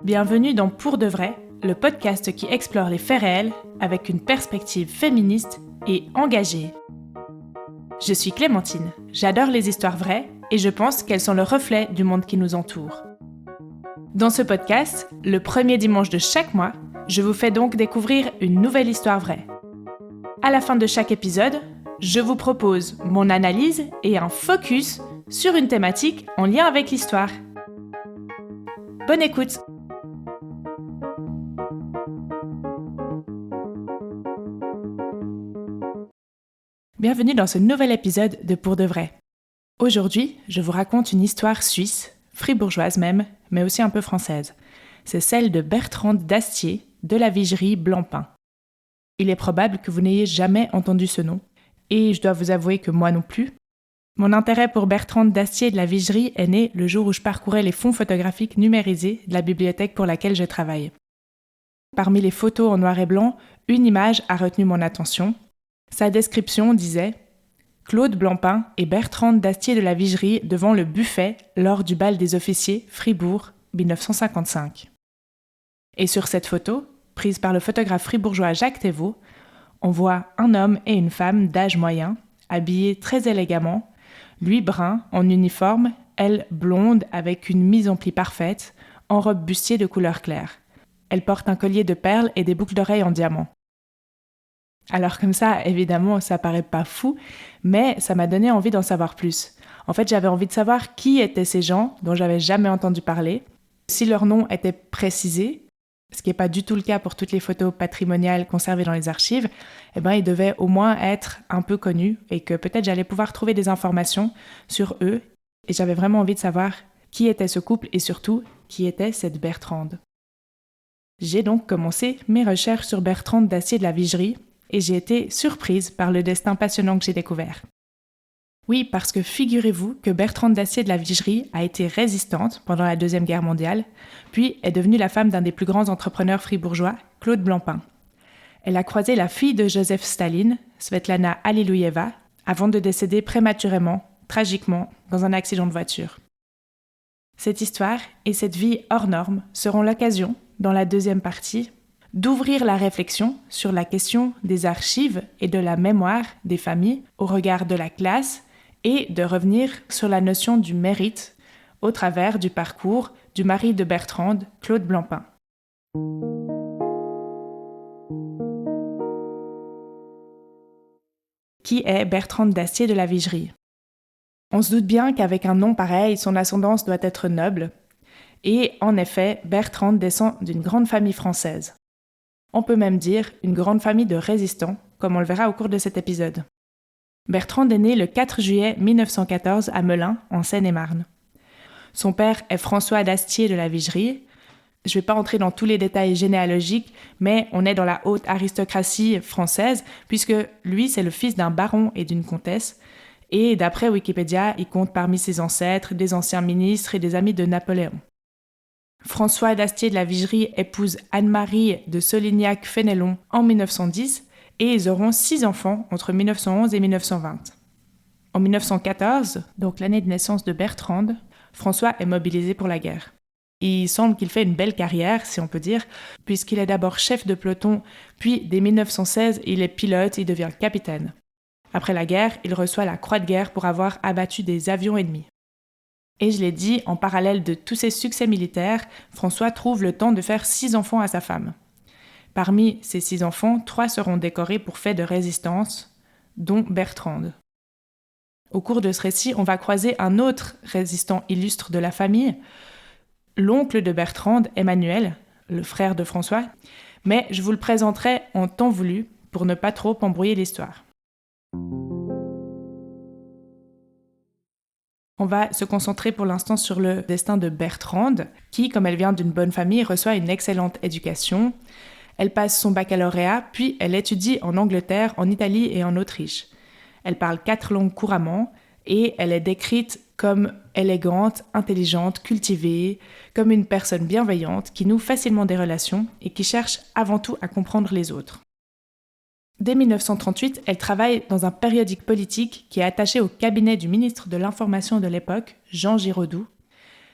Bienvenue dans Pour de vrai, le podcast qui explore les faits réels avec une perspective féministe et engagée. Je suis Clémentine, j'adore les histoires vraies et je pense qu'elles sont le reflet du monde qui nous entoure. Dans ce podcast, le premier dimanche de chaque mois, je vous fais donc découvrir une nouvelle histoire vraie. À la fin de chaque épisode, je vous propose mon analyse et un focus sur une thématique en lien avec l'histoire. Bonne écoute! Bienvenue dans ce nouvel épisode de Pour de vrai. Aujourd'hui, je vous raconte une histoire suisse, fribourgeoise même, mais aussi un peu française. C'est celle de Bertrande d'Astier, de la Vigerie Blancpain. Il est probable que vous n'ayez jamais entendu ce nom, et je dois vous avouer que moi non plus. Mon intérêt pour Bertrande d'Astier de la Vigerie est né le jour où je parcourais les fonds photographiques numérisés de la bibliothèque pour laquelle je travaille. Parmi les photos en noir et blanc, une image a retenu mon attention. Sa description disait « Claude Blancpain et Bertrande d'Astier de la Vigerie devant le buffet lors du bal des officiers, Fribourg, 1955 ». Et sur cette photo, prise par le photographe fribourgeois Jacques Thévaux, on voit un homme et une femme d'âge moyen, habillés très élégamment, lui brun, en uniforme, elle blonde avec une mise en pli parfaite, en robe bustier de couleur claire. Elle porte un collier de perles et des boucles d'oreilles en diamant. Alors comme ça, évidemment, ça paraît pas fou, mais ça m'a donné envie d'en savoir plus. En fait, j'avais envie de savoir qui étaient ces gens dont j'avais jamais entendu parler, si leur nom était précisé, ce qui n'est pas du tout le cas pour toutes les photos patrimoniales conservées dans les archives, ils devaient au moins être un peu connus et que peut-être j'allais pouvoir trouver des informations sur eux. Et j'avais vraiment envie de savoir qui était ce couple et surtout qui était cette Bertrande. J'ai donc commencé mes recherches sur Bertrande d'Astier de la Vigerie et j'ai été surprise par le destin passionnant que j'ai découvert. Oui, parce que figurez-vous que Bertrande d'Astier de la Vigerie a été résistante pendant la Deuxième Guerre mondiale, puis est devenue la femme d'un des plus grands entrepreneurs fribourgeois, Claude Blancpain. Elle a croisé la fille de Joseph Staline, Svetlana Alliluyeva, avant de décéder prématurément, tragiquement, dans un accident de voiture. Cette histoire et cette vie hors norme seront l'occasion, dans la deuxième partie, d'ouvrir la réflexion sur la question des archives et de la mémoire des familles au regard de la classe et de revenir sur la notion du mérite au travers du parcours du mari de Bertrande, Claude Blancpain. Qui est Bertrande d'Astier de la Vigerie ? On se doute bien qu'avec un nom pareil, son ascendance doit être noble. Et en effet, Bertrande descend d'une grande famille française. On peut même dire une grande famille de résistants, comme on le verra au cours de cet épisode. Bertrande est née le 4 juillet 1914 à Melun, en Seine-et-Marne. Son père est François d'Astier de la Vigerie. Je ne vais pas entrer dans tous les détails généalogiques, mais on est dans la haute aristocratie française, puisque lui, c'est le fils d'un baron et d'une comtesse. Et d'après Wikipédia, il compte parmi ses ancêtres des anciens ministres et des amis de Napoléon. François d'Astier de la Vigerie épouse Anne-Marie de Solignac-Fénelon en 1910 et ils auront 6 enfants entre 1911 et 1920. En 1914, donc l'année de naissance de Bertrande, François est mobilisé pour la guerre. Il semble qu'il fait une belle carrière, si on peut dire, puisqu'il est d'abord chef de peloton, puis dès 1916, il est pilote et devient capitaine. Après la guerre, il reçoit la Croix de guerre pour avoir abattu des avions ennemis. Et je l'ai dit, en parallèle de tous ses succès militaires, François trouve le temps de faire 6 enfants à sa femme. Parmi ces 6 enfants, 3 seront décorés pour faits de résistance, dont Bertrande. Au cours de ce récit, on va croiser un autre résistant illustre de la famille, l'oncle de Bertrande, Emmanuel, le frère de François, mais je vous le présenterai en temps voulu pour ne pas trop embrouiller l'histoire. On va se concentrer pour l'instant sur le destin de Bertrande, qui, comme elle vient d'une bonne famille, reçoit une excellente éducation. Elle passe son baccalauréat, puis elle étudie en Angleterre, en Italie et en Autriche. Elle parle 4 langues couramment et elle est décrite comme élégante, intelligente, cultivée, comme une personne bienveillante qui noue facilement des relations et qui cherche avant tout à comprendre les autres. Dès 1938, elle travaille dans un périodique politique qui est attaché au cabinet du ministre de l'Information de l'époque, Jean Giraudoux.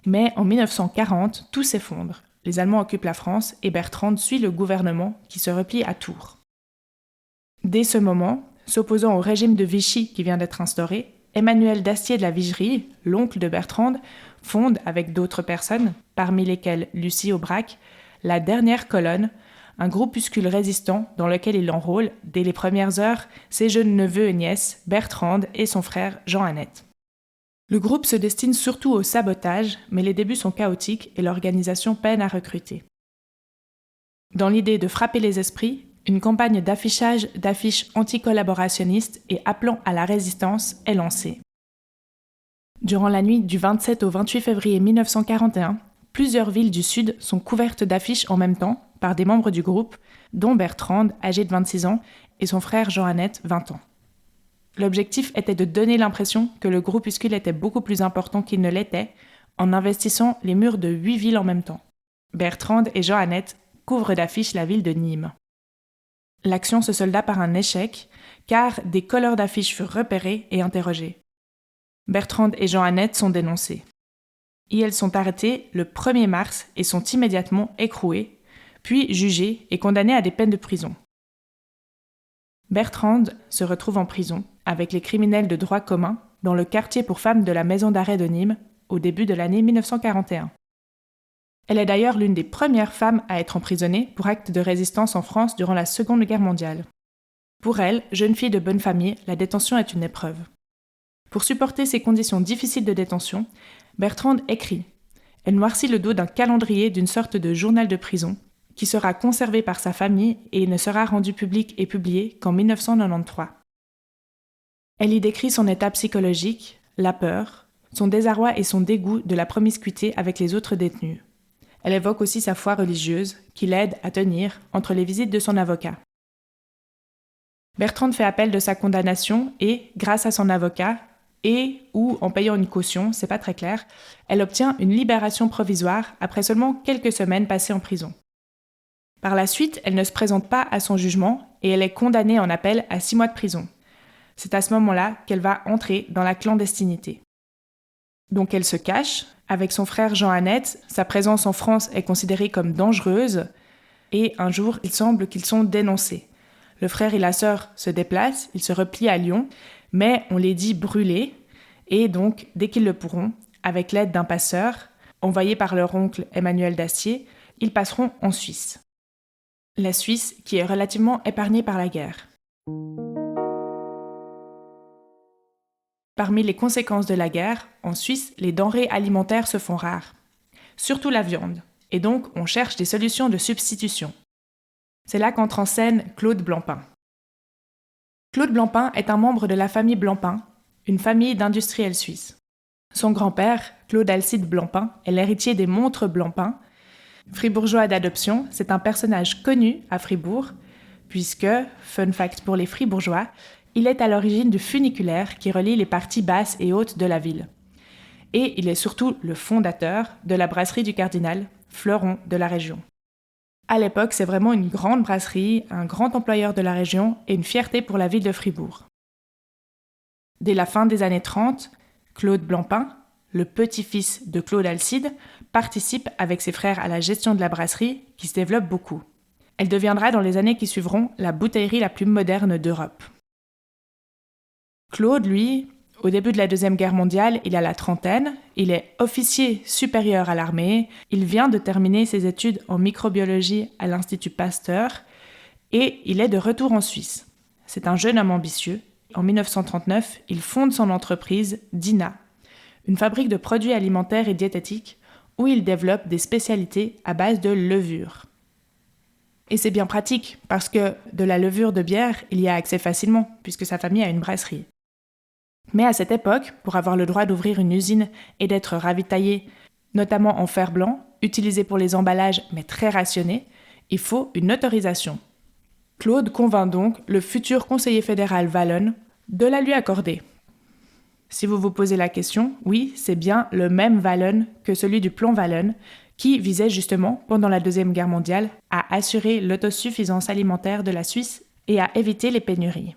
Mais en 1940, tout s'effondre. Les Allemands occupent la France et Bertrande suit le gouvernement qui se replie à Tours. Dès ce moment, s'opposant au régime de Vichy qui vient d'être instauré, Emmanuel d'Astier de la Vigerie, l'oncle de Bertrande, fonde avec d'autres personnes, parmi lesquelles Lucie Aubrac, la dernière colonne, un groupuscule résistant dans lequel il enrôle, dès les premières heures, ses jeunes neveux et nièces, Bertrande et son frère Jean-Annette. Le groupe se destine surtout au sabotage, mais les débuts sont chaotiques et l'organisation peine à recruter. Dans l'idée de frapper les esprits, une campagne d'affichage d'affiches anticollaborationnistes et appelant à la résistance est lancée. Durant la nuit du 27 au 28 février 1941, plusieurs villes du Sud sont couvertes d'affiches en même temps par des membres du groupe, dont Bertrande, âgée de 26 ans, et son frère Jean-Annette, 20 ans. L'objectif était de donner l'impression que le groupuscule était beaucoup plus important qu'il ne l'était, en investissant les murs de 8 villes en même temps. Bertrande et Jean-Annette couvrent d'affiches la ville de Nîmes. L'action se solda par un échec, car des colleurs d'affiches furent repérés et interrogés. Bertrande et Jean-Annette sont dénoncés. Et elles sont arrêtées le 1er mars et sont immédiatement écrouées, puis jugées et condamnées à des peines de prison. Bertrande se retrouve en prison avec les criminels de droit commun dans le quartier pour femmes de la maison d'arrêt de Nîmes au début de l'année 1941. Elle est d'ailleurs l'une des premières femmes à être emprisonnée pour acte de résistance en France durant la Seconde Guerre mondiale. Pour elle, jeune fille de bonne famille, la détention est une épreuve. Pour supporter ces conditions difficiles de détention, Bertrande écrit. Elle noircit le dos d'un calendrier d'une sorte de journal de prison qui sera conservé par sa famille et ne sera rendu public et publié qu'en 1993. Elle y décrit son état psychologique, la peur, son désarroi et son dégoût de la promiscuité avec les autres détenus. Elle évoque aussi sa foi religieuse, qui l'aide à tenir entre les visites de son avocat. Bertrande fait appel de sa condamnation et, grâce à son avocat, ou en payant une caution, c'est pas très clair, elle obtient une libération provisoire après seulement quelques semaines passées en prison. Par la suite, elle ne se présente pas à son jugement et elle est condamnée en appel à 6 mois de prison. C'est à ce moment-là qu'elle va entrer dans la clandestinité. Donc elle se cache. Avec son frère Jean-Annette, sa présence en France est considérée comme dangereuse et un jour, il semble qu'ils sont dénoncés. Le frère et la sœur se déplacent, ils se replient à Lyon, mais on les dit brûlés et donc, dès qu'ils le pourront, avec l'aide d'un passeur, envoyé par leur oncle Emmanuel d'Astier, ils passeront en Suisse. La Suisse qui est relativement épargnée par la guerre. Parmi les conséquences de la guerre, en Suisse, les denrées alimentaires se font rares. Surtout la viande. Et donc, on cherche des solutions de substitution. C'est là qu'entre en scène Claude Blancpain. Claude Blancpain est un membre de la famille Blancpain, une famille d'industriels suisses. Son grand-père, Claude Alcide Blancpain, est l'héritier des montres Blancpain. Fribourgeois d'adoption, c'est un personnage connu à Fribourg, puisque, fun fact pour les Fribourgeois, il est à l'origine du funiculaire qui relie les parties basses et hautes de la ville. Et il est surtout le fondateur de la brasserie du Cardinal, fleuron de la région. À l'époque, c'est vraiment une grande brasserie, un grand employeur de la région et une fierté pour la ville de Fribourg. Dès la fin des années 30, Claude Blancpain, le petit-fils de Claude Alcide, participe avec ses frères à la gestion de la brasserie qui se développe beaucoup. Elle deviendra dans les années qui suivront la bouteillerie la plus moderne d'Europe. Claude, lui, au début de la Deuxième Guerre mondiale, il a la trentaine, il est officier supérieur à l'armée, il vient de terminer ses études en microbiologie à l'Institut Pasteur et il est de retour en Suisse. C'est un jeune homme ambitieux. En 1939, il fonde son entreprise Dina, une fabrique de produits alimentaires et diététiques où il développe des spécialités à base de levure. Et c'est bien pratique parce que de la levure de bière, il y a accès facilement puisque sa famille a une brasserie. Mais à cette époque, pour avoir le droit d'ouvrir une usine et d'être ravitaillé, notamment en fer blanc, utilisé pour les emballages mais très rationné, il faut une autorisation. Claude convainc donc le futur conseiller fédéral Wallon de la lui accorder. Si vous vous posez la question, oui, c'est bien le même Wallon que celui du plan Wallon, qui visait justement, pendant la Deuxième Guerre mondiale, à assurer l'autosuffisance alimentaire de la Suisse et à éviter les pénuries.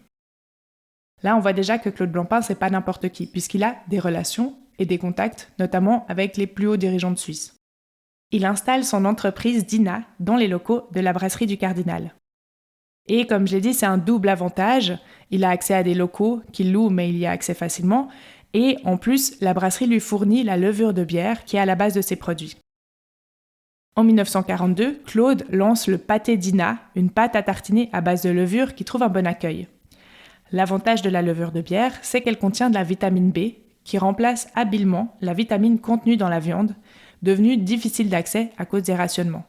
Là, on voit déjà que Claude Blancpain, c'est pas n'importe qui, puisqu'il a des relations et des contacts, notamment avec les plus hauts dirigeants de Suisse. il installe son entreprise Dinah dans les locaux de la brasserie du Cardinal. Et comme je l'ai dit, c'est un double avantage. Il a accès à des locaux qu'il loue, mais il y a accès facilement. Et en plus, la brasserie lui fournit la levure de bière qui est à la base de ses produits. En 1942, Claude lance le pâté Dinah, une pâte à tartiner à base de levure qui trouve un bon accueil. L'avantage de la levure de bière, c'est qu'elle contient de la vitamine B, qui remplace habilement la vitamine contenue dans la viande, devenue difficile d'accès à cause des rationnements.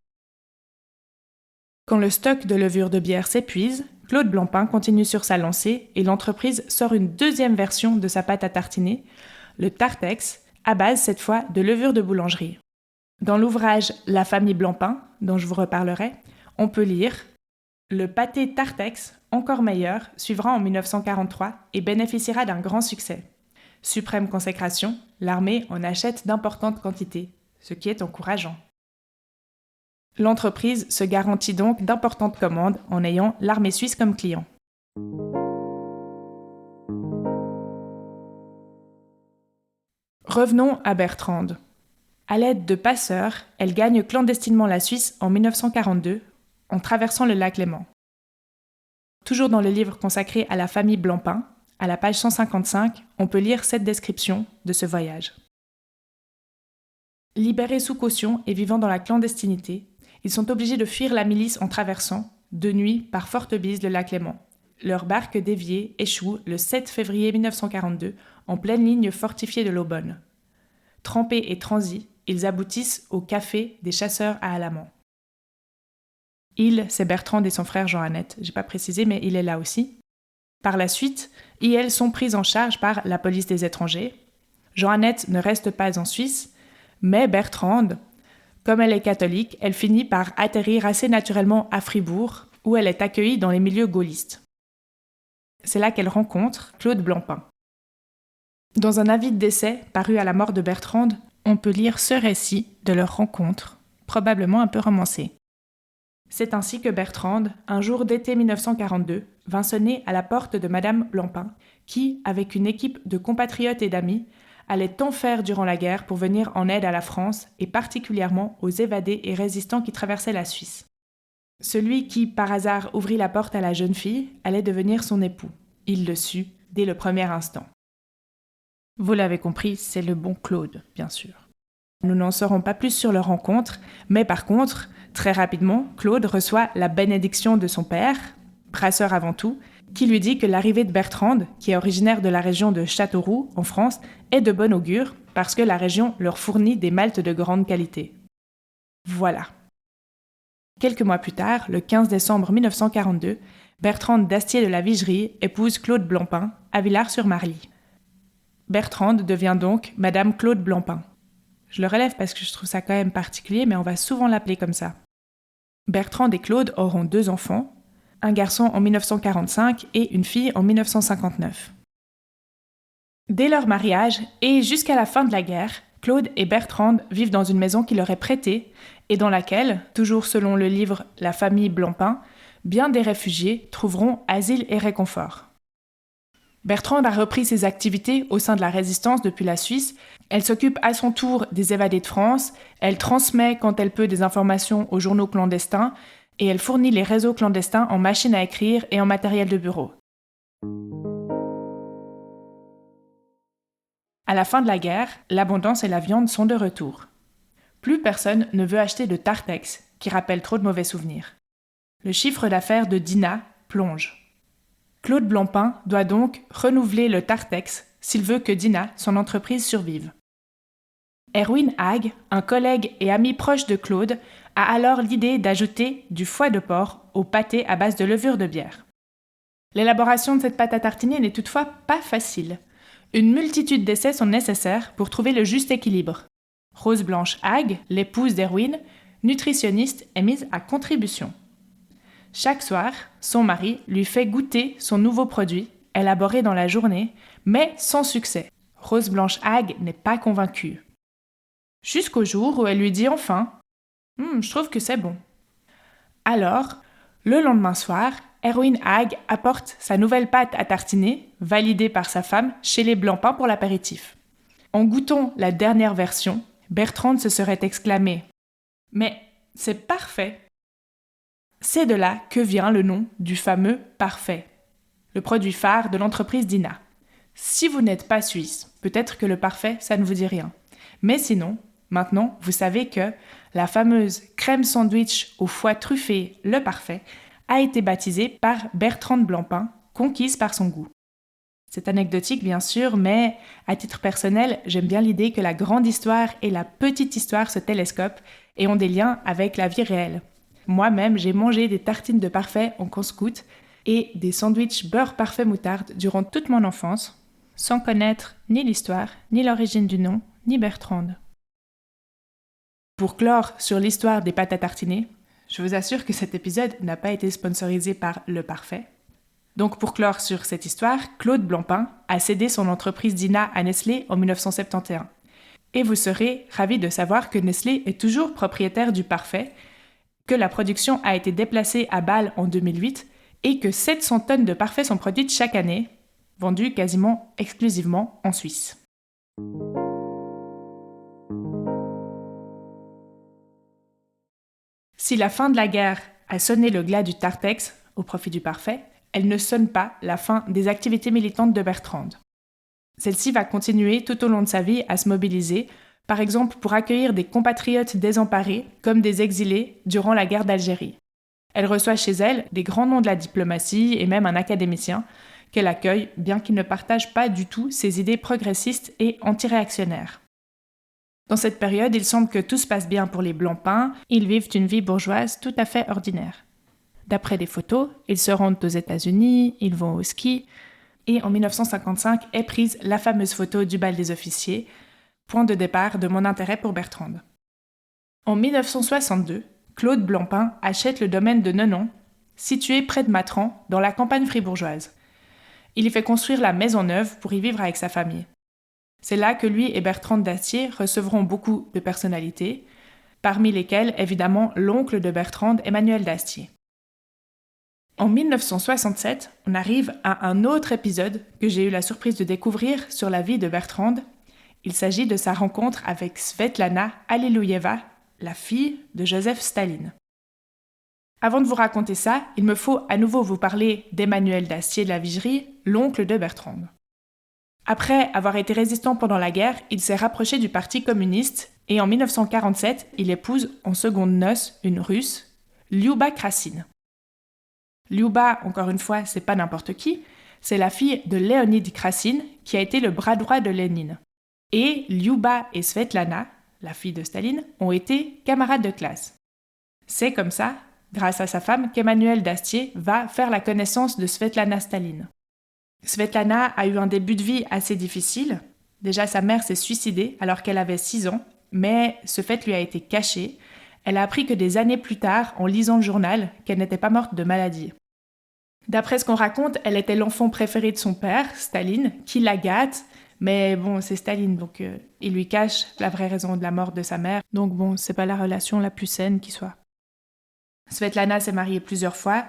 Quand le stock de levure de bière s'épuise, Claude Blancpain continue sur sa lancée et l'entreprise sort une deuxième version de sa pâte à tartiner, le Tartex, à base cette fois de levure de boulangerie. Dans l'ouvrage La famille Blancpain, dont je vous reparlerai, on peut lire « Le pâté Tartex, encore meilleur, suivra en 1943 et bénéficiera d'un grand succès. Suprême consécration, l'armée en achète d'importantes quantités, ce qui est encourageant. » L'entreprise se garantit donc d'importantes commandes en ayant l'armée suisse comme client. Revenons à Bertrande. À l'aide de passeurs, elle gagne clandestinement la Suisse en 1942 en traversant le lac Léman. Toujours dans le livre consacré à la famille Blancpain, à la page 155, on peut lire cette description de ce voyage. Libérés sous caution et vivant dans la clandestinité, ils sont obligés de fuir la milice en traversant, de nuit, par forte bise, le lac Léman. Leur barque déviée échoue le 7 février 1942 en pleine ligne fortifiée de l'Aubonne. Trempés et transis, ils aboutissent au café des chasseurs à Alamand. Il, c'est Bertrande et son frère Jean-Annette, j'ai pas précisé, mais il est là aussi. Par la suite, ils sont pris en charge par la police des étrangers. Jean-Annette ne reste pas en Suisse, mais Bertrande, comme elle est catholique, elle finit par atterrir assez naturellement à Fribourg, où elle est accueillie dans les milieux gaullistes. C'est là qu'elle rencontre Claude Blancpain. Dans un avis de décès paru à la mort de Bertrande, on peut lire ce récit de leur rencontre, probablement un peu romancé. C'est ainsi que Bertrande, un jour d'été 1942, vint sonner à la porte de Madame Blancpain, qui, avec une équipe de compatriotes et d'amis, allait tant faire durant la guerre pour venir en aide à la France et particulièrement aux évadés et résistants qui traversaient la Suisse. Celui qui, par hasard, ouvrit la porte à la jeune fille allait devenir son époux. Il le sut dès le premier instant. Vous l'avez compris, c'est le bon Claude, bien sûr. Nous n'en saurons pas plus sur leur rencontre, mais par contre, très rapidement, Claude reçoit la bénédiction de son père, brasseur avant tout, qui lui dit que l'arrivée de Bertrande, qui est originaire de la région de Châteauroux, en France, est de bon augure parce que la région leur fournit des maltes de grande qualité. Voilà. Quelques mois plus tard, le 15 décembre 1942, Bertrande d'Astier de la Vigerie épouse Claude Blancpain à Villars-sur-Marly. Bertrande devient donc Madame Claude Blancpain. Je le relève parce que je trouve ça quand même particulier, mais on va souvent l'appeler comme ça. Bertrande et Claude auront 2 enfants, un garçon en 1945 et une fille en 1959. Dès leur mariage et jusqu'à la fin de la guerre, Claude et Bertrande vivent dans une maison qui leur est prêtée et dans laquelle, toujours selon le livre La famille Blancpain, bien des réfugiés trouveront asile et réconfort. Bertrande a repris ses activités au sein de la résistance depuis la Suisse. Elle s'occupe à son tour des évadés de France, elle transmet quand elle peut des informations aux journaux clandestins et elle fournit les réseaux clandestins en machines à écrire et en matériel de bureau. À la fin de la guerre, l'abondance et la viande sont de retour. Plus personne ne veut acheter de Tartex, qui rappelle trop de mauvais souvenirs. Le chiffre d'affaires de Dinah plonge. Claude Blancpain doit donc renouveler le Tartex s'il veut que Dinah, son entreprise, survive. Erwin Haag, un collègue et ami proche de Claude, a alors l'idée d'ajouter du foie de porc au pâté à base de levure de bière. L'élaboration de cette pâte à tartiner n'est toutefois pas facile. Une multitude d'essais sont nécessaires pour trouver le juste équilibre. Rose Blanche Haag, l'épouse d'Erwin, nutritionniste, est mise à contribution. Chaque soir, son mari lui fait goûter son nouveau produit, élaboré dans la journée, mais sans succès. Rose Blanche Haag n'est pas convaincue. Jusqu'au jour où elle lui dit enfin « Je trouve que c'est bon ». Alors, le lendemain soir, Erwin Haag apporte sa nouvelle pâte à tartiner, validée par sa femme, chez les Blancpain pour l'apéritif. En goûtant la dernière version, Bertrande se serait exclamée Mais c'est parfait. C'est de là que vient le nom du fameux parfait, le produit phare de l'entreprise Dinah. Si vous n'êtes pas suisse, peut-être que le parfait, ça ne vous dit rien. Mais sinon, maintenant, vous savez que la fameuse crème sandwich au foie truffé, le parfait, a été baptisée par Bertrande Blancpain, conquise par son goût. C'est anecdotique bien sûr, mais à titre personnel, j'aime bien l'idée que la grande histoire et la petite histoire se télescopent et ont des liens avec la vie réelle. Moi-même, j'ai mangé des tartines de parfait en camp scout et des sandwichs beurre parfait moutarde durant toute mon enfance, sans connaître ni l'histoire, ni l'origine du nom, ni Bertrande. Pour clore sur l'histoire des pâtes à tartiner, je vous assure que cet épisode n'a pas été sponsorisé par Le Parfait. Donc pour clore sur cette histoire, Claude Blancpain a cédé son entreprise Dinah à Nestlé en 1971. Et vous serez ravis de savoir que Nestlé est toujours propriétaire du Parfait, que la production a été déplacée à Bâle en 2008 et que 700 tonnes de Parfait sont produites chaque année, vendues quasiment exclusivement en Suisse. Si la fin de la guerre a sonné le glas du Tartex au profit du Parfait, elle ne sonne pas la fin des activités militantes de Bertrande. Celle-ci va continuer tout au long de sa vie à se mobiliser, par exemple pour accueillir des compatriotes désemparés comme des exilés durant la guerre d'Algérie. Elle reçoit chez elle des grands noms de la diplomatie et même un académicien qu'elle accueille, bien qu'il ne partage pas du tout ses idées progressistes et antiréactionnaires. Dans cette période, il semble que tout se passe bien pour les Blancpain, ils vivent une vie bourgeoise tout à fait ordinaire. D'après des photos, ils se rendent aux États-Unis, ils vont au ski, et en 1955 est prise la fameuse photo du bal des officiers, point de départ de mon intérêt pour Bertrande. En 1962, Claude Blancpain achète le domaine de Nenon, situé près de Matran, dans la campagne fribourgeoise. Il y fait construire la maison neuve pour y vivre avec sa famille. C'est là que lui et Bertrande Dastier recevront beaucoup de personnalités, parmi lesquelles évidemment l'oncle de Bertrande, Emmanuel Dastier. En 1967, on arrive à un autre épisode que j'ai eu la surprise de découvrir sur la vie de Bertrande. Il s'agit de sa rencontre avec Svetlana Alliluyeva, la fille de Joseph Staline. Avant de vous raconter ça, il me faut à nouveau vous parler d'Emmanuel Dastier de la Vigerie, l'oncle de Bertrande. Après avoir été résistant pendant la guerre, il s'est rapproché du Parti communiste et en 1947, il épouse en secondes noces une Russe, Lyuba Krasine. Lyuba, encore une fois, c'est pas n'importe qui, c'est la fille de Léonid Krasine qui a été le bras droit de Lénine. Et Lyuba et Svetlana, la fille de Staline, ont été camarades de classe. C'est comme ça, grâce à sa femme, qu'Emmanuel Dastier va faire la connaissance de Svetlana Staline. Svetlana a eu un début de vie assez difficile. Déjà, sa mère s'est suicidée alors qu'elle avait 6 ans, mais ce fait lui a été caché. Elle a appris que des années plus tard, en lisant le journal, qu'elle n'était pas morte de maladie. D'après ce qu'on raconte, elle était l'enfant préféré de son père, Staline, qui la gâte, mais bon, c'est Staline, donc il lui cache la vraie raison de la mort de sa mère, donc bon, c'est pas la relation la plus saine qui soit. Svetlana s'est mariée plusieurs fois,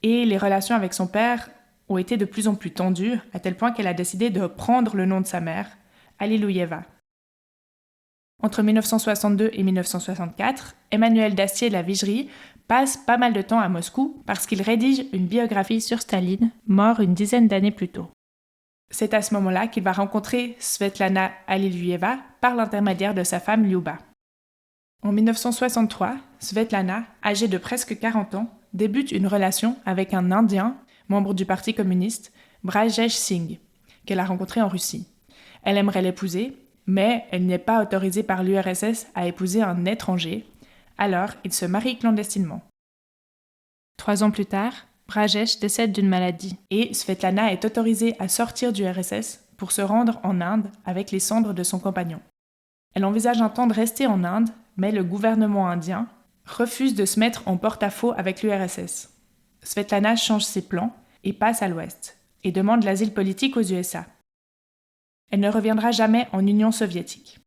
et les relations avec son père ont été de plus en plus tendues, à tel point qu'elle a décidé de prendre le nom de sa mère, Alliluyeva. Entre 1962 et 1964, Emmanuel Dastier de la Vigerie passe pas mal de temps à Moscou parce qu'il rédige une biographie sur Staline, mort une dizaine d'années plus tôt. C'est à ce moment-là qu'il va rencontrer Svetlana Alliluyeva par l'intermédiaire de sa femme Lyuba. En 1963, Svetlana, âgée de presque 40 ans, débute une relation avec un Indien, membre du Parti communiste, Brajesh Singh, qu'elle a rencontré en Russie. Elle aimerait l'épouser, mais elle n'est pas autorisée par l'URSS à épouser un étranger, alors ils se marient clandestinement. 3 ans plus tard, Brajesh décède d'une maladie et Svetlana est autorisée à sortir du RSS pour se rendre en Inde avec les cendres de son compagnon. Elle envisage un temps de rester en Inde, mais le gouvernement indien refuse de se mettre en porte-à-faux avec l'URSS. Svetlana change ses plans et passe à l'ouest, et demande l'asile politique aux USA. Elle ne reviendra jamais en Union soviétique.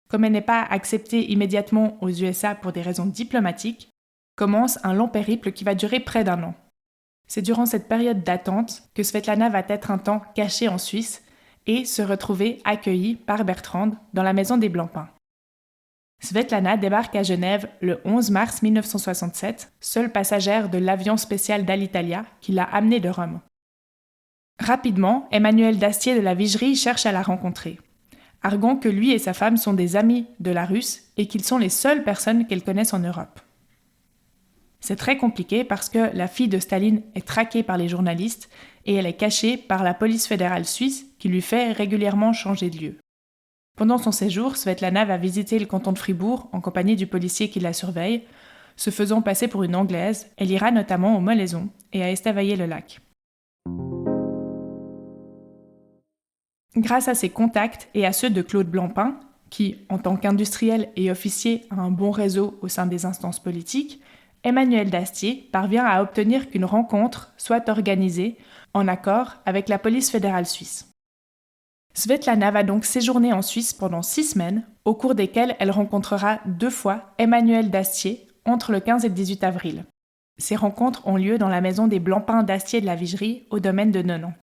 Comme elle n'est pas acceptée immédiatement aux USA pour des raisons diplomatiques, commence un long périple qui va durer près d'1 an. C'est durant cette période d'attente que Svetlana va être un temps cachée en Suisse et se retrouver accueillie par Bertrande dans la maison des Blancpain. Svetlana débarque à Genève le 11 mars 1967, seule passagère de l'avion spécial d'Alitalia qui l'a amenée de Rome. Rapidement, Emmanuel Dastier de la Vigerie cherche à la rencontrer, arguant que lui et sa femme sont des amis de la Russe et qu'ils sont les seules personnes qu'elle connaisse en Europe. C'est très compliqué parce que la fille de Staline est traquée par les journalistes et elle est cachée par la police fédérale suisse qui lui fait régulièrement changer de lieu. Pendant son séjour, Svetlana va visiter le canton de Fribourg en compagnie du policier qui la surveille. Se faisant passer pour une Anglaise, elle ira notamment aux Molaisons et à Estavayer-le-Lac. Grâce à ses contacts et à ceux de Claude Blancpain, qui, en tant qu'industriel et officier, a un bon réseau au sein des instances politiques, Emmanuel Dastier parvient à obtenir qu'une rencontre soit organisée en accord avec la police fédérale suisse. Svetlana va donc séjourner en Suisse pendant 6 semaines, au cours desquelles elle rencontrera 2 fois Emmanuel Dastier entre le 15 et le 18 avril. Ces rencontres ont lieu dans la maison des Blancpain Dastier de la Vigerie, au domaine de Nonan.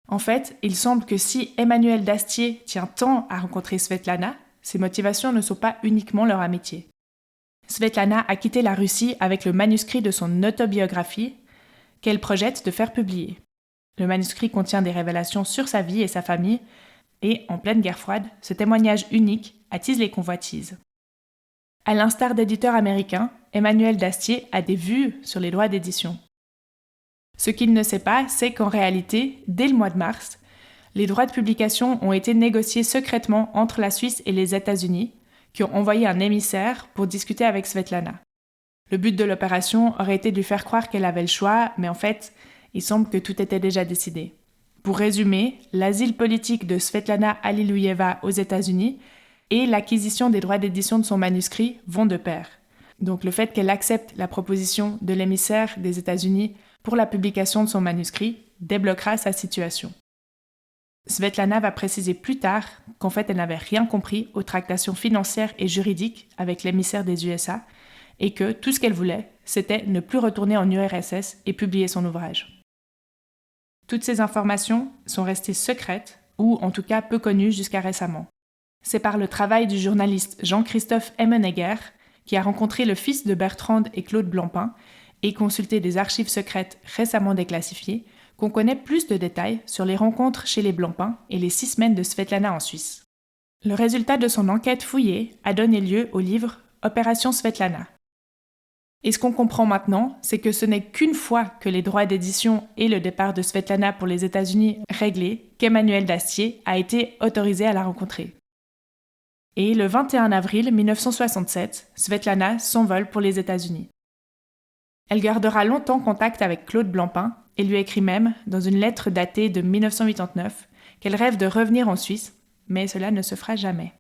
En fait, il semble que si Emmanuel Dastier tient tant à rencontrer Svetlana, ses motivations ne sont pas uniquement leur amitié. Svetlana a quitté la Russie avec le manuscrit de son autobiographie qu'elle projette de faire publier. Le manuscrit contient des révélations sur sa vie et sa famille, et, en pleine guerre froide, ce témoignage unique attise les convoitises. À l'instar d'éditeurs américains, Emmanuel Dastier a des vues sur les droits d'édition. Ce qu'il ne sait pas, c'est qu'en réalité, dès le mois de mars, les droits de publication ont été négociés secrètement entre la Suisse et les États-Unis, qui ont envoyé un émissaire pour discuter avec Svetlana. Le but de l'opération aurait été de lui faire croire qu'elle avait le choix, mais en fait, il semble que tout était déjà décidé. Pour résumer, l'asile politique de Svetlana Alliluyeva aux États-Unis et l'acquisition des droits d'édition de son manuscrit vont de pair. Donc le fait qu'elle accepte la proposition de l'émissaire des États-Unis pour la publication de son manuscrit débloquera sa situation. Svetlana va préciser plus tard qu'en fait elle n'avait rien compris aux tractations financières et juridiques avec l'émissaire des USA et que tout ce qu'elle voulait, c'était ne plus retourner en URSS et publier son ouvrage. Toutes ces informations sont restées secrètes ou en tout cas peu connues jusqu'à récemment. C'est par le travail du journaliste Jean-Christophe Emmenegger qui a rencontré le fils de Bertrande et Claude Blancpain et consulté des archives secrètes récemment déclassifiées qu'on connaît plus de détails sur les rencontres chez les Blancpain et les 6 semaines de Svetlana en Suisse. Le résultat de son enquête fouillée a donné lieu au livre Opération Svetlana. Et ce qu'on comprend maintenant, c'est que ce n'est qu'une fois que les droits d'édition et le départ de Svetlana pour les États-Unis réglés qu'Emmanuel Dastier a été autorisé à la rencontrer. Et le 21 avril 1967, Svetlana s'envole pour les États-Unis. Elle gardera longtemps contact avec Claude Blancpain et lui écrit même, dans une lettre datée de 1989, qu'elle rêve de revenir en Suisse, mais cela ne se fera jamais.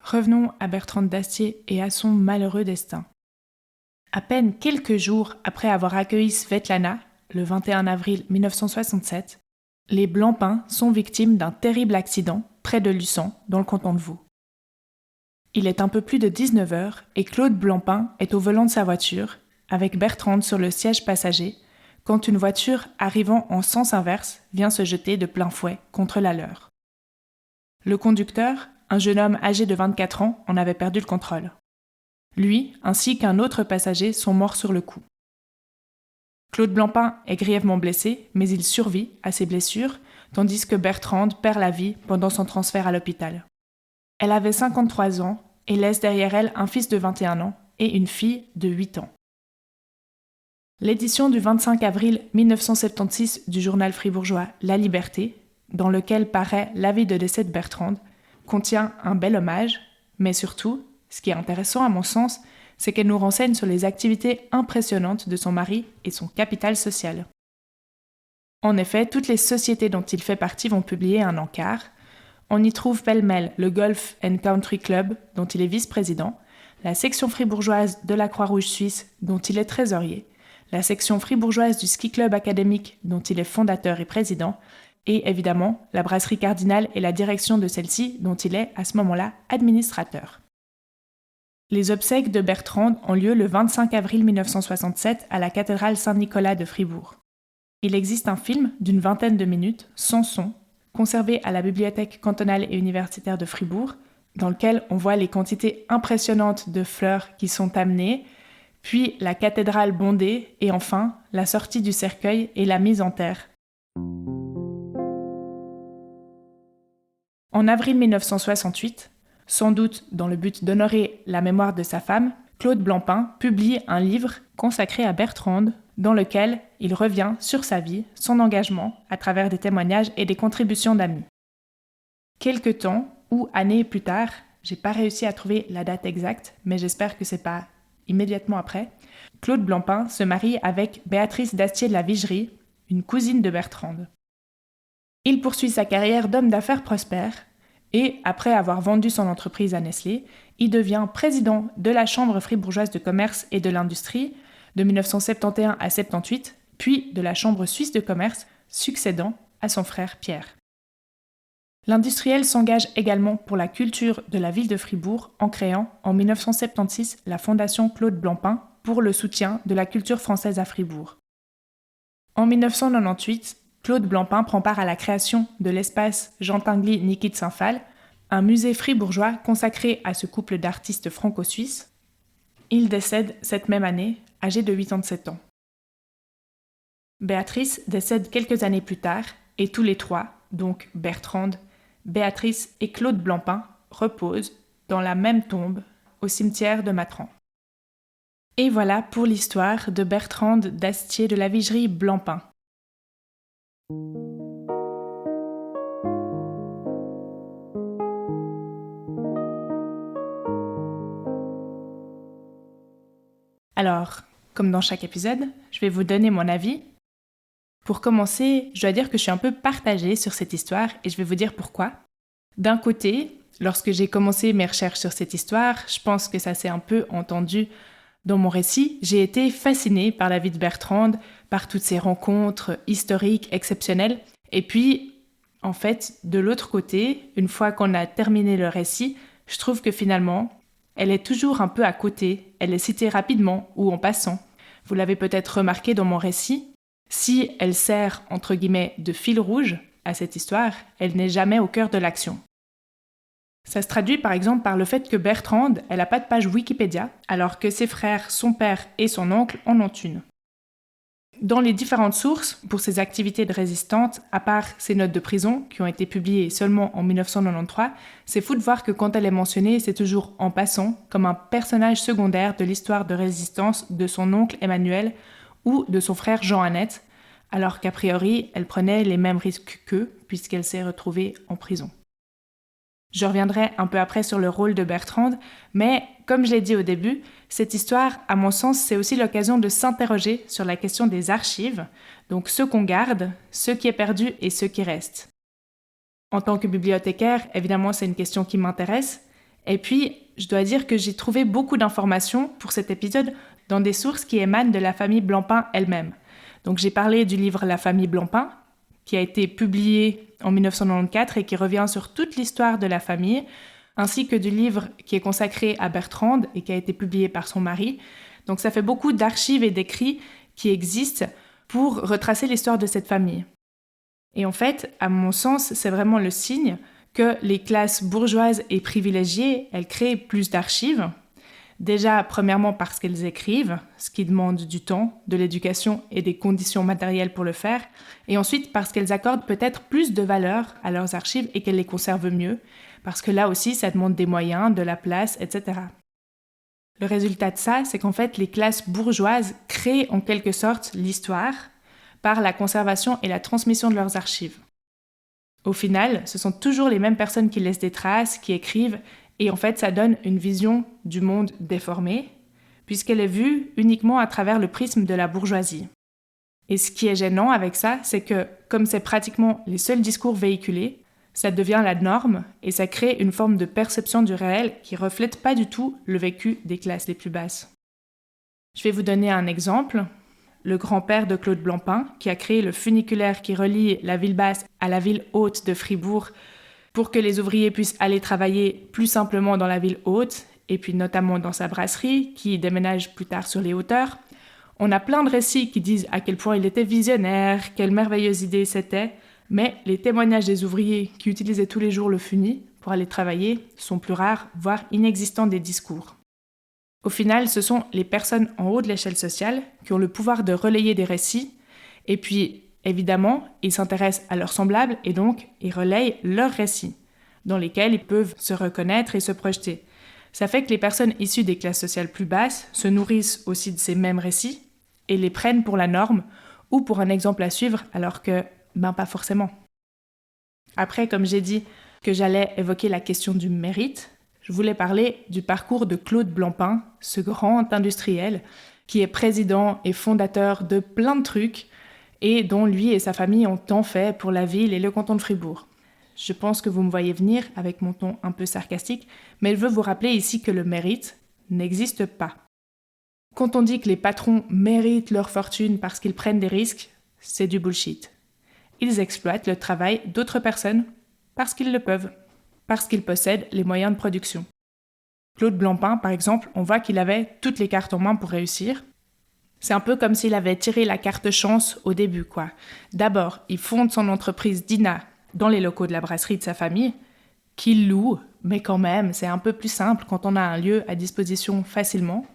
Revenons à Bertrande Dastier et à son malheureux destin. À peine quelques jours après avoir accueilli Svetlana, le 21 avril 1967, les Blancpain sont victimes d'un terrible accident près de Luçon, dans le canton de Vaud. Il est un peu plus de 19 heures et Claude Blancpain est au volant de sa voiture, avec Bertrande sur le siège passager, quand une voiture arrivant en sens inverse vient se jeter de plein fouet contre la leur. Le conducteur, un jeune homme âgé de 24 ans, en avait perdu le contrôle. Lui, ainsi qu'un autre passager, sont morts sur le coup. Claude Blancpain est grièvement blessé, mais il survit à ses blessures, tandis que Bertrande perd la vie pendant son transfert à l'hôpital. Elle avait 53 ans et laisse derrière elle un fils de 21 ans et une fille de 8 ans. L'édition du 25 avril 1976 du journal fribourgeois La Liberté, dans lequel paraît l'avis de décès de Bertrande, contient un bel hommage, mais surtout, ce qui est intéressant à mon sens, c'est qu'elle nous renseigne sur les activités impressionnantes de son mari et son capital social. En effet, toutes les sociétés dont il fait partie vont publier un encart. On y trouve pêle-mêle le Golf and Country Club, dont il est vice-président, la section fribourgeoise de la Croix-Rouge suisse, dont il est trésorier, la section fribourgeoise du Ski Club académique, dont il est fondateur et président, et évidemment la brasserie Cardinal et la direction de celle-ci, dont il est à ce moment-là administrateur. Les obsèques de Bertrande ont lieu le 25 avril 1967 à la cathédrale Saint-Nicolas de Fribourg. Il existe un film d'une 20aine de minutes, sans son, conservé à la bibliothèque cantonale et universitaire de Fribourg, dans lequel on voit les quantités impressionnantes de fleurs qui sont amenées, puis la cathédrale bondée et enfin la sortie du cercueil et la mise en terre. En avril 1968, sans doute dans le but d'honorer la mémoire de sa femme, Claude Blancpain publie un livre consacré à Bertrande, dans lequel il revient sur sa vie, son engagement, à travers des témoignages et des contributions d'amis. Quelque temps, ou années plus tard, j'ai pas réussi à trouver la date exacte, mais j'espère que c'est pas immédiatement après, Claude Blancpain se marie avec Béatrice d'Astier de la Vigerie, une cousine de Bertrande. Il poursuit sa carrière d'homme d'affaires prospère et, après avoir vendu son entreprise à Nestlé, il devient président de la Chambre fribourgeoise de commerce et de l'industrie de 1971 à 1978, puis de la Chambre suisse de commerce, succédant à son frère Pierre. L'industriel s'engage également pour la culture de la ville de Fribourg en créant, en 1976, la Fondation Claude Blancpain pour le soutien de la culture française à Fribourg. En 1998, Claude Blancpain prend part à la création de l'espace Jean Tinguely Niki de Saint-Phal, un musée fribourgeois consacré à ce couple d'artistes franco-suisses. Il décède cette même année, âgé de 87 ans. Béatrice décède quelques années plus tard et tous les trois, donc Bertrande, Béatrice et Claude Blancpain, reposent dans la même tombe au cimetière de Matran. Et voilà pour l'histoire de Bertrande d'Astier de la Vigerie Blancpain. Alors, comme dans chaque épisode, je vais vous donner mon avis. Pour commencer, je dois dire que je suis un peu partagée sur cette histoire et je vais vous dire pourquoi. D'un côté, lorsque j'ai commencé mes recherches sur cette histoire, je pense que ça s'est un peu entendu dans mon récit, j'ai été fascinée par la vie de Bertrande, par toutes ces rencontres historiques exceptionnelles. Et puis, en fait, de l'autre côté, une fois qu'on a terminé le récit, je trouve que finalement, elle est toujours un peu à côté, elle est citée rapidement ou en passant. Vous l'avez peut-être remarqué dans mon récit, si elle sert, entre guillemets, de fil rouge à cette histoire, elle n'est jamais au cœur de l'action. Ça se traduit par exemple par le fait que Bertrande, elle n'a pas de page Wikipédia, alors que ses frères, son père et son oncle en ont une. Dans les différentes sources, pour ses activités de résistante, à part ses notes de prison, qui ont été publiées seulement en 1993, c'est fou de voir que quand elle est mentionnée, c'est toujours en passant, comme un personnage secondaire de l'histoire de résistance de son oncle Emmanuel ou de son frère Jean-Annette, alors qu'a priori, elle prenait les mêmes risques qu'eux, puisqu'elle s'est retrouvée en prison. Je reviendrai un peu après sur le rôle de Bertrande, mais comme je l'ai dit au début, cette histoire, à mon sens, c'est aussi l'occasion de s'interroger sur la question des archives, donc ce qu'on garde, ce qui est perdu et ce qui reste. En tant que bibliothécaire, évidemment, c'est une question qui m'intéresse, et puis je dois dire que j'ai trouvé beaucoup d'informations pour cet épisode dans des sources qui émanent de la famille Blancpain elle-même. Donc j'ai parlé du livre La famille Blancpain, qui a été publié en 1994 et qui revient sur toute l'histoire de la famille, ainsi que du livre qui est consacré à Bertrande et qui a été publié par son mari. Donc ça fait beaucoup d'archives et d'écrits qui existent pour retracer l'histoire de cette famille. Et en fait, à mon sens, c'est vraiment le signe que les classes bourgeoises et privilégiées, elles créent plus d'archives. Déjà, premièrement parce qu'elles écrivent, ce qui demande du temps, de l'éducation et des conditions matérielles pour le faire, et ensuite parce qu'elles accordent peut-être plus de valeur à leurs archives et qu'elles les conservent mieux, parce que là aussi, ça demande des moyens, de la place, etc. Le résultat de ça, c'est qu'en fait, les classes bourgeoises créent en quelque sorte l'histoire par la conservation et la transmission de leurs archives. Au final, ce sont toujours les mêmes personnes qui laissent des traces, qui écrivent, et en fait, ça donne une vision du monde déformée, puisqu'elle est vue uniquement à travers le prisme de la bourgeoisie. Et ce qui est gênant avec ça, c'est que, comme c'est pratiquement les seuls discours véhiculés, ça devient la norme et ça crée une forme de perception du réel qui ne reflète pas du tout le vécu des classes les plus basses. Je vais vous donner un exemple. Le grand-père de Claude Blancpain, qui a créé le funiculaire qui relie la ville basse à la ville haute de Fribourg, pour que les ouvriers puissent aller travailler plus simplement dans la ville haute, et puis notamment dans sa brasserie, qui déménage plus tard sur les hauteurs. On a plein de récits qui disent à quel point il était visionnaire, quelle merveilleuse idée c'était, Mais les témoignages des ouvriers qui utilisaient tous les jours le funi pour aller travailler sont plus rares, voire inexistants des discours. Au final, ce sont les personnes en haut de l'échelle sociale qui ont le pouvoir de relayer des récits, et puis, évidemment, ils s'intéressent à leurs semblables et donc ils relayent leurs récits, dans lesquels ils peuvent se reconnaître et se projeter. Ça fait que les personnes issues des classes sociales plus basses se nourrissent aussi de ces mêmes récits et les prennent pour la norme ou pour un exemple à suivre, alors que, pas forcément. Après, comme j'ai dit que j'allais évoquer la question du mérite, je voulais parler du parcours de Claude Blancpain, ce grand industriel qui est président et fondateur de plein de trucs et dont lui et sa famille ont tant fait pour la ville et le canton de Fribourg. Je pense que vous me voyez venir avec mon ton un peu sarcastique, mais je veux vous rappeler ici que le mérite n'existe pas. Quand on dit que les patrons méritent leur fortune parce qu'ils prennent des risques, c'est du bullshit. Ils exploitent le travail d'autres personnes parce qu'ils le peuvent, parce qu'ils possèdent les moyens de production. Claude Blancpain, par exemple, on voit qu'il avait toutes les cartes en main pour réussir. C'est un peu comme s'il avait tiré la carte chance au début, quoi. D'abord, il fonde son entreprise Dina dans les locaux de la brasserie de sa famille, qu'il loue, mais quand même, c'est un peu plus simple quand on a un lieu à disposition facilement.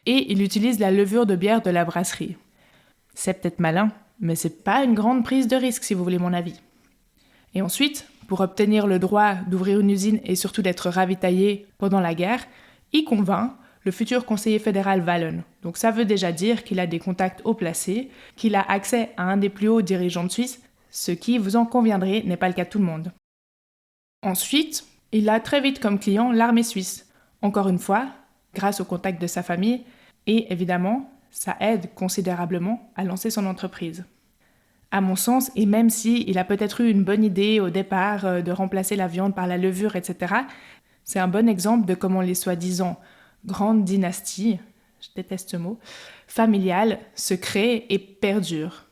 Et il utilise la levure de bière de la brasserie. C'est peut-être malin, mais c'est pas une grande prise de risque si vous voulez mon avis. Et ensuite, pour obtenir le droit d'ouvrir une usine et surtout d'être ravitaillé pendant la guerre, il convainc le futur conseiller fédéral Wallon. Donc ça veut déjà dire qu'il a des contacts haut placés, qu'il a accès à un des plus hauts dirigeants de Suisse, ce qui, vous en conviendrez, n'est pas le cas de tout le monde. Ensuite, il a très vite comme client l'armée suisse. Encore une fois, grâce au contact de sa famille, et évidemment, ça aide considérablement à lancer son entreprise. À mon sens, et même s'il a peut-être eu une bonne idée au départ de remplacer la viande par la levure, etc., c'est un bon exemple de comment les soi-disant grandes dynasties, je déteste ce mot, familiales, se créent et perdurent.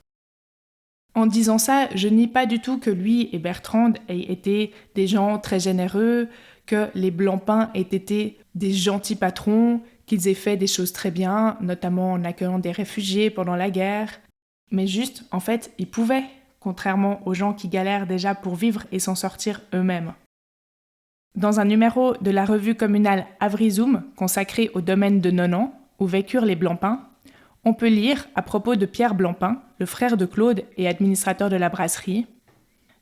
En disant ça, je nie pas du tout que lui et Bertrand aient été des gens très généreux, que les Blancpain aient été des gentils patrons, qu'ils aient fait des choses très bien, notamment en accueillant des réfugiés pendant la guerre. Mais juste, en fait, ils pouvaient, contrairement aux gens qui galèrent déjà pour vivre et s'en sortir eux-mêmes. Dans un numéro de la revue communale Avrizoum, consacré au domaine de Nonan, où vécurent les Blancpain, on peut lire à propos de Pierre Blancpain, le frère de Claude et administrateur de la brasserie,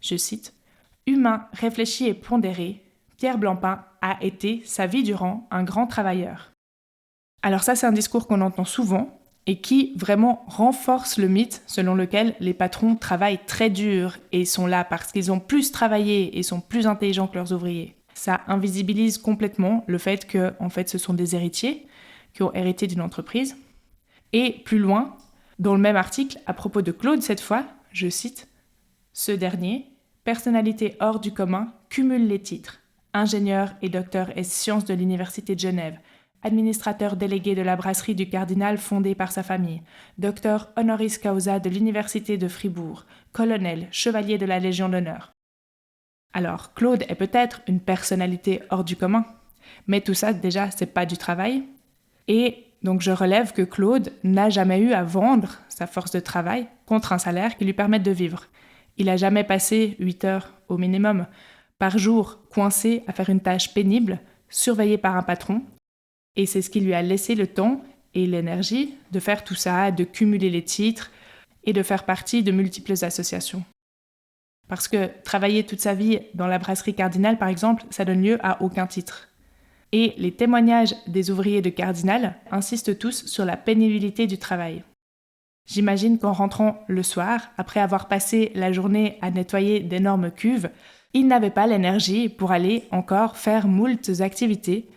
je cite, « Humain, réfléchi et pondéré, Pierre Blancpain a été, sa vie durant, un grand travailleur. » Alors ça, c'est un discours qu'on entend souvent et qui vraiment renforce le mythe selon lequel les patrons travaillent très dur et sont là parce qu'ils ont plus travaillé et sont plus intelligents que leurs ouvriers. Ça invisibilise complètement le fait que, en fait, ce sont des héritiers qui ont hérité d'une entreprise. Et plus loin, dans le même article, à propos de Claude cette fois, je cite, « Ce dernier, personnalité hors du commun, cumule les titres, ingénieur et docteur ès sciences de l'Université de Genève, administrateur délégué de la brasserie du Cardinal fondée par sa famille, docteur honoris causa de l'Université de Fribourg, colonel, chevalier de la Légion d'honneur. » Alors, Claude est peut-être une personnalité hors du commun, mais tout ça, déjà, c'est pas du travail. Et donc, je relève que Claude n'a jamais eu à vendre sa force de travail contre un salaire qui lui permette de vivre. Il n'a jamais passé 8 heures au minimum par jour coincé à faire une tâche pénible, surveillé par un patron. Et c'est ce qui lui a laissé le temps et l'énergie de faire tout ça, de cumuler les titres et de faire partie de multiples associations. Parce que travailler toute sa vie dans la brasserie Cardinal, par exemple, ça donne lieu à aucun titre. Et les témoignages des ouvriers de Cardinal insistent tous sur la pénibilité du travail. J'imagine qu'en rentrant le soir, après avoir passé la journée à nettoyer d'énormes cuves, ils n'avaient pas l'énergie pour aller encore faire moultes activités.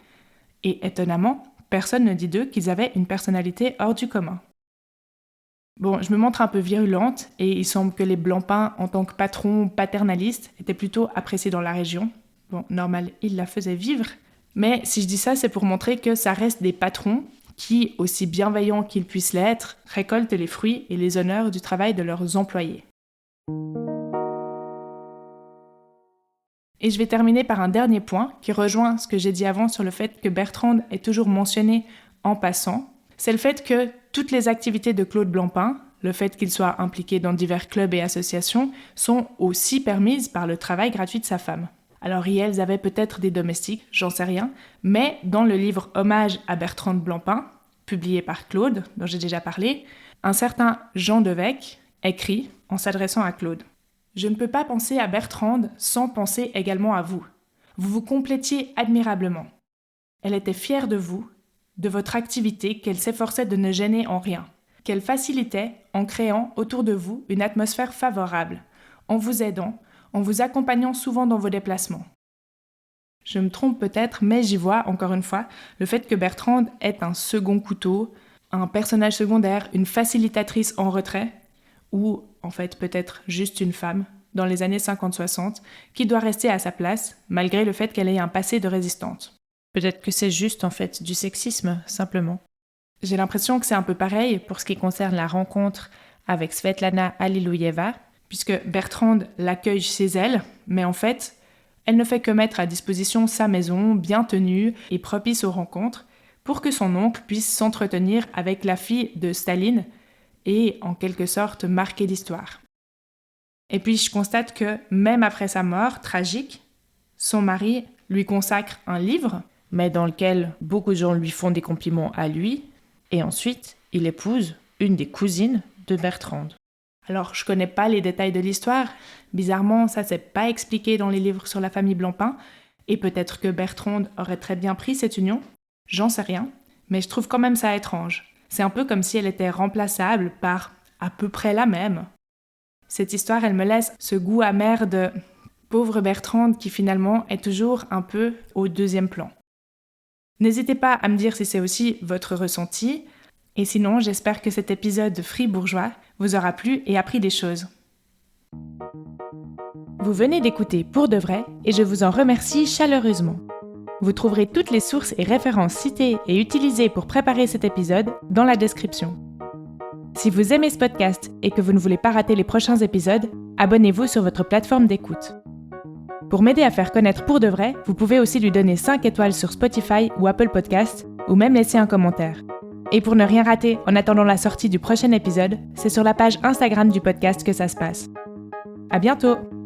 Et étonnamment, personne ne dit d'eux qu'ils avaient une personnalité hors du commun. Bon, je me montre un peu virulente et il semble que les Blancpain, en tant que patrons paternalistes, étaient plutôt appréciés dans la région. Bon, normal, ils la faisaient vivre. Mais si je dis ça, c'est pour montrer que ça reste des patrons qui, aussi bienveillants qu'ils puissent l'être, récoltent les fruits et les honneurs du travail de leurs employés. Et je vais terminer par un dernier point qui rejoint ce que j'ai dit avant sur le fait que Bertrand est toujours mentionné en passant. C'est le fait que toutes les activités de Claude Blancpain, le fait qu'il soit impliqué dans divers clubs et associations, sont aussi permises par le travail gratuit de sa femme. Alors elles avaient peut-être des domestiques, j'en sais rien, mais dans le livre Hommage à Bertrande Blancpain, publié par Claude, dont j'ai déjà parlé, un certain Jean Devecq écrit, en s'adressant à Claude, « Je ne peux pas penser à Bertrande sans penser également à vous. Vous vous complétiez admirablement. Elle était fière de vous, de votre activité qu'elle s'efforçait de ne gêner en rien, qu'elle facilitait en créant autour de vous une atmosphère favorable, en vous aidant, en vous accompagnant souvent dans vos déplacements. » Je me trompe peut-être, mais j'y vois, encore une fois, le fait que Bertrande est un second couteau, un personnage secondaire, une facilitatrice en retrait, ou en fait peut-être juste une femme, dans les années 50-60, qui doit rester à sa place, malgré le fait qu'elle ait un passé de résistante. Peut-être que c'est juste en fait du sexisme, simplement. J'ai l'impression que c'est un peu pareil pour ce qui concerne la rencontre avec Svetlana Alliluyeva, puisque Bertrande l'accueille chez elle, mais en fait, elle ne fait que mettre à disposition sa maison, bien tenue et propice aux rencontres, pour que son oncle puisse s'entretenir avec la fille de Staline et, en quelque sorte, marquer l'histoire. Et puis, je constate que, même après sa mort tragique, son mari lui consacre un livre, mais dans lequel beaucoup de gens lui font des compliments à lui, et ensuite, il épouse une des cousines de Bertrande. Alors, je connais pas les détails de l'histoire. Bizarrement, ça s'est pas expliqué dans les livres sur la famille Blancpain. Et peut-être que Bertrande aurait très bien pris cette union. J'en sais rien. Mais je trouve quand même ça étrange. C'est un peu comme si elle était remplaçable par à peu près la même. Cette histoire, elle me laisse ce goût amer de pauvre Bertrande qui finalement est toujours un peu au deuxième plan. N'hésitez pas à me dire si c'est aussi votre ressenti. Et sinon, j'espère que cet épisode de Fribourgeois vous aura plu et appris des choses. Vous venez d'écouter Pour de vrai et je vous en remercie chaleureusement. Vous trouverez toutes les sources et références citées et utilisées pour préparer cet épisode dans la description. Si vous aimez ce podcast et que vous ne voulez pas rater les prochains épisodes, abonnez-vous sur votre plateforme d'écoute. Pour m'aider à faire connaître Pour de vrai, vous pouvez aussi lui donner 5 étoiles sur Spotify ou Apple Podcasts ou même laisser un commentaire. Et pour ne rien rater en attendant la sortie du prochain épisode, c'est sur la page Instagram du podcast que ça se passe. À bientôt!